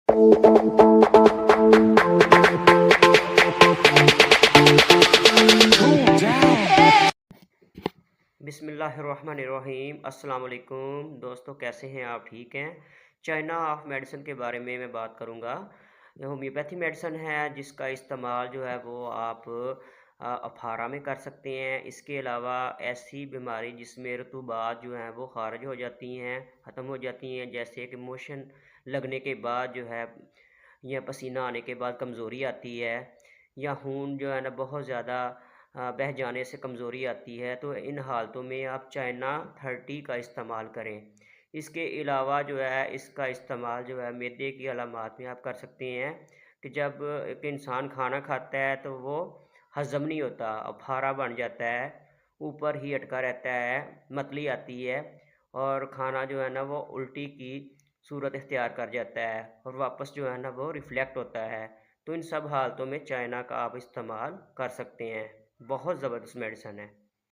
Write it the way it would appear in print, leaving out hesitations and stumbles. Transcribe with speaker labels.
Speaker 1: بسم اللہ الرحمن الرحیم۔ السلام علیکم دوستو، کیسے ہیں آپ؟ ٹھیک ہیں؟ چائنا آف میڈیسن کے بارے میں بات کروں گا۔ یہ ہومیوپیتھی میڈیسن ہے جس کا استعمال جو ہے وہ آپ افارہ میں کر سکتے ہیں۔ اس کے علاوہ ایسی بیماری جس میں رطوبات جو ہیں وہ خارج ہو جاتی ہیں، ختم ہو جاتی ہیں، جیسے کہ موشن لگنے کے بعد جو ہے یا پسینہ آنے کے بعد کمزوری آتی ہے، یا خون جو ہے نا بہت زیادہ بہہ جانے سے کمزوری آتی ہے، تو ان حالتوں میں آپ چائنا 30 کا استعمال کریں۔ اس کے علاوہ جو ہے اس کا استعمال جو ہے معدے کی علامات میں آپ کر سکتے ہیں کہ جب ایک انسان کھانا کھاتا ہے تو وہ ہضم نہیں ہوتا، افارہ بن جاتا ہے، اوپر ہی اٹکا رہتا ہے، متلی آتی ہے اور کھانا جو ہے نا وہ الٹی کی صورت اختیار کر جاتا ہے اور واپس جو ہے نا وہ ریفلیکٹ ہوتا ہے۔ تو ان سب حالتوں میں چائنا کا آپ استعمال کر سکتے ہیں۔ بہت زبردست میڈیسن ہے۔